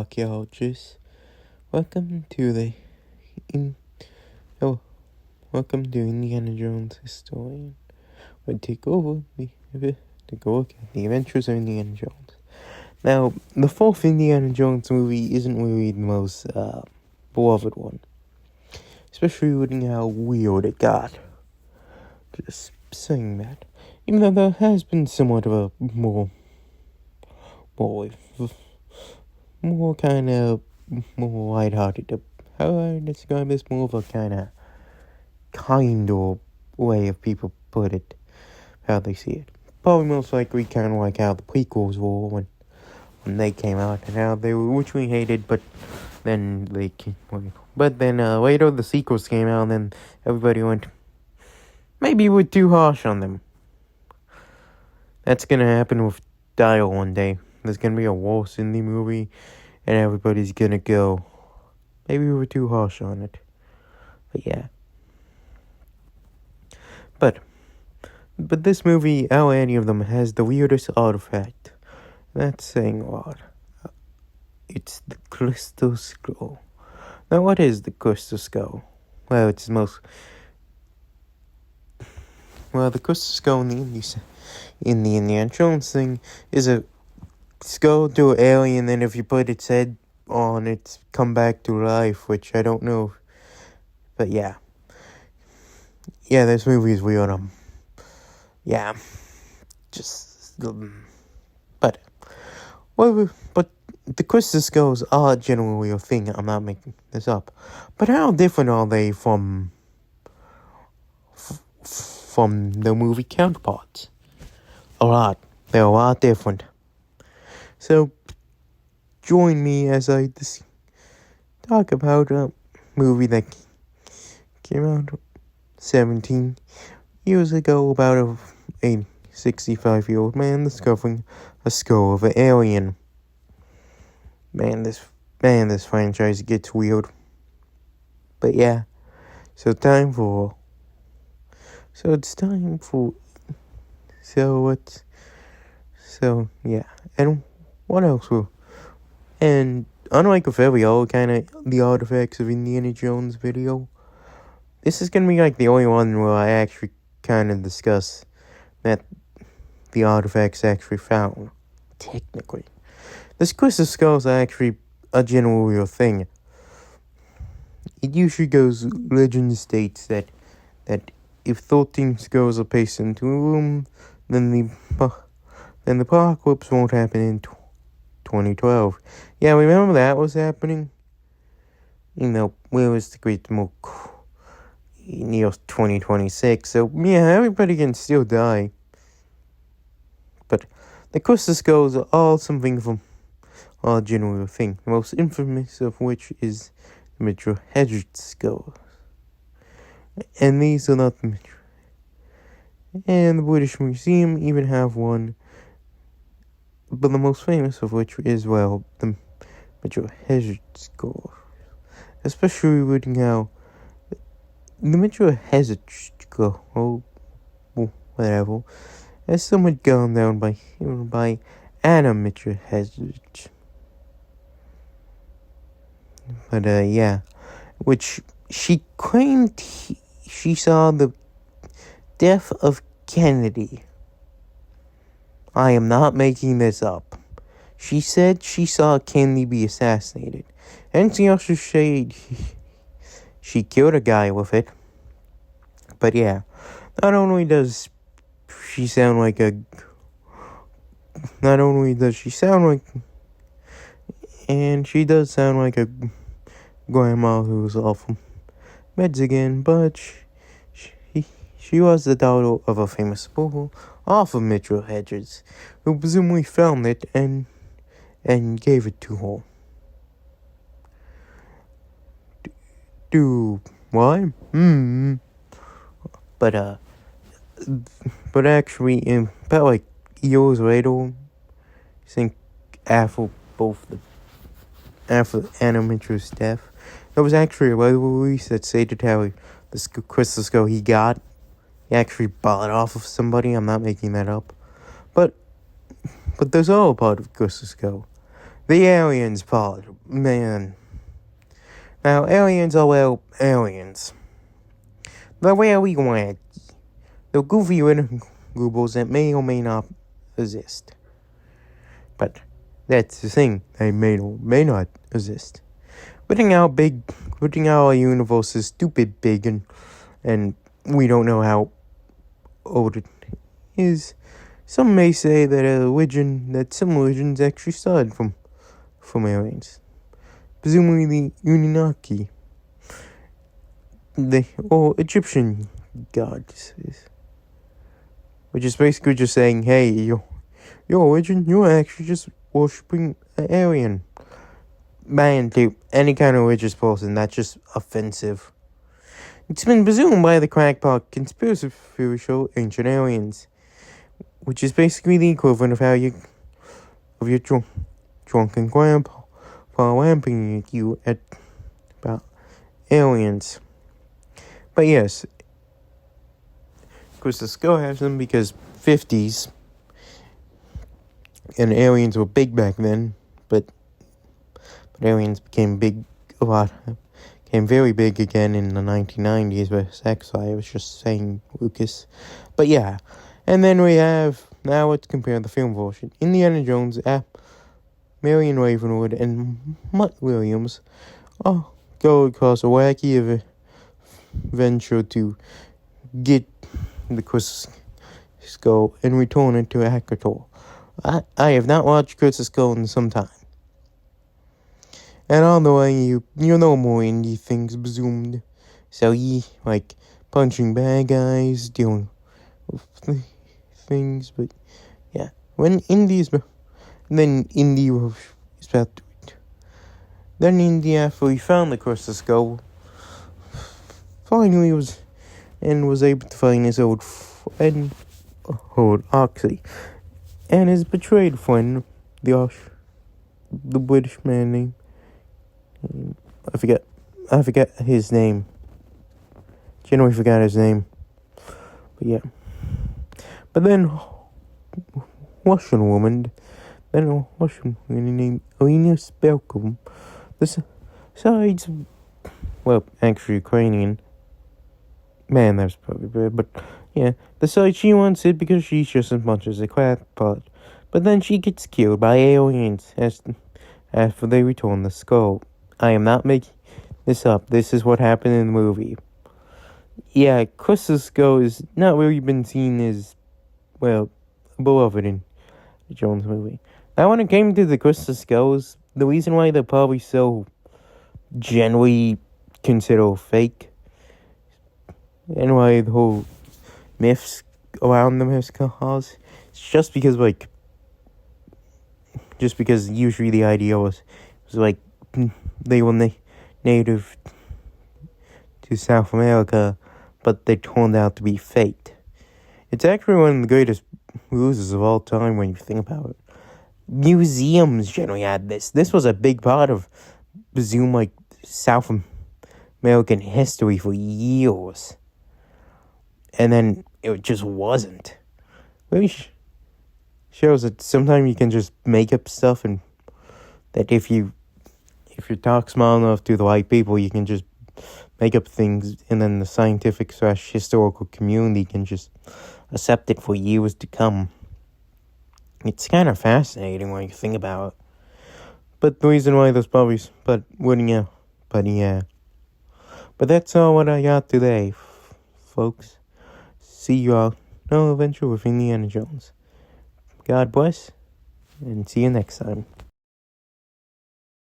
archaeologists. Welcome to the in oh, welcome to Indiana Jones Historian. We'll take over to go look at the adventures of Indiana Jones. Now, the fourth Indiana Jones movie isn't really the most beloved one, especially looking how weird it got. Just saying that, even though there has been somewhat of a more lighthearted. How do I describe this? More of a kind of kinder way of people put it, how they see it. Probably most likely kind of like how the prequels were when they came out, and how they were originally hated, but then later the sequels came out, and then everybody went, maybe we're too harsh on them. That's gonna happen with Dial one day. There's gonna be a worse indie movie, and everybody's gonna go, maybe we were too harsh on it. But yeah. But this movie, out of any of them, has the weirdest artifact. That's saying a lot. It's the Crystal Skull. Now, what is the Crystal Skull? Well, the Crystal Skull in the Indiana Jones thing is a skull to an alien, and if you put its head on, it's come back to life, which I don't know. But yeah. Yeah, this movie is weird. Yeah. But the Crystal Skulls are generally a thing. I'm not making this up. But how different are they from the movie counterparts? They're a lot different. So, join me as I talk about a movie that came out 17 years ago about a 65-year-old man discovering a skull of an alien. Man, this franchise gets weird. But yeah, so yeah, and what else and unlike with every other kind of the artifacts of Indiana Jones video, this is gonna be like the only one where I actually kind of discuss that the artifacts actually found. Technically, this Crystal Skulls are actually a general real thing. It usually goes, legend states that if 13 skulls are placed into a room, then the apocalypse won't happen in 2012. Yeah, remember that was happening? Where was the Great Smoke? 2026. So yeah, everybody can still die. But the Crystal Skulls are all something from our general thing. The most infamous of which is the Mitchell Hedges skulls. And these are not the Mitchell. And the British Museum even have one. But the most famous of which is, the Mitchell Hedges skull. Especially reading how the Mitchell Hedges skull, whatever, has somewhat gone down by Anna Mitchell Hedges. But yeah, which she claimed she saw the death of Kennedy. I am not making this up. She said she saw Kennedy be assassinated. And she also said she killed a guy with it. But yeah, not only does she sound like and she does sound like a grandma who was off meds again, but she was the daughter of a famous bull off of Mitchell Hedges, who presumably found it and gave it to her. Why? But actually, about like years later, I think after Anna Mitchell's death, there was actually a letter release that stated how the Crystal Skull he got, he actually bought it off of somebody. I'm not making that up. But there's all a part of Crystal Skull. The aliens part, man. Now, aliens are, well, aliens. They're really wacky. They're goofy little goobers that may or may not exist. But that's the thing, they may or may not exist. Putting our universe is stupid big, and we don't know how old it is. Some may say that some religions actually started from aliens. Presumably the Anunnaki, or Egyptian gods, which is basically just saying, hey, your religion, you're actually just worshipping an alien. Man, to any kind of religious person, that's just offensive. It's been presumed by the crackpot conspiracy theory show Ancient Aliens, which is basically the equivalent of your drunken grandpa lamping at you about aliens. But yes, of course the skull has them because 50s, and aliens were big back then, but aliens became very big again in the 1990s with sex. I was just saying, Lucas. But yeah, and then now let's compare the film version. Indiana Jones, Marion Ravenwood, and Mutt Williams go across a wacky venture to get the Crystal Skull and return it to Akator. I have not watched Crystal Skull in some time. And on the way, you know more indie things presumed. So like punching bad guys, dealing with things, but yeah. Then Indy was about to it. Then Indy, after he found the Crystal Skull, finally was able to find his old friend, Oxy, and his betrayed friend, the British man named, I forget his name. Generally forgot his name. But yeah. But then Russian woman named Alina Spelkum, besides, well, actually Ukrainian. Man, that's probably bad, but yeah, decides she wants it because she's just as much as a crackpot. But then she gets killed by aliens after they return the skull. I am not making this up. This is what happened in the movie. Yeah, Crystal Skull is not really been seen as, well, beloved in the Jones movie. Now, when it came to the Crystal Skulls, the reason why they're probably so generally considered fake, and why the whole myths around them has caused, it's just because usually the idea was like, they were native to South America, but they turned out to be faked. It's actually one of the greatest losers of all time when you think about it. Museums generally had this. This was a big part of, South American history for years. And then it just wasn't. Really shows that sometimes you can just make up stuff, and that if you talk small enough to the right people, you can just make up things, and then the scientific/historical community can just accept it for years to come. It's kind of fascinating when you think about it. But the reason why there's probably, but yeah. But that's all what I got today, folks. See you all. No adventure with Indiana Jones. God bless, and see you next time.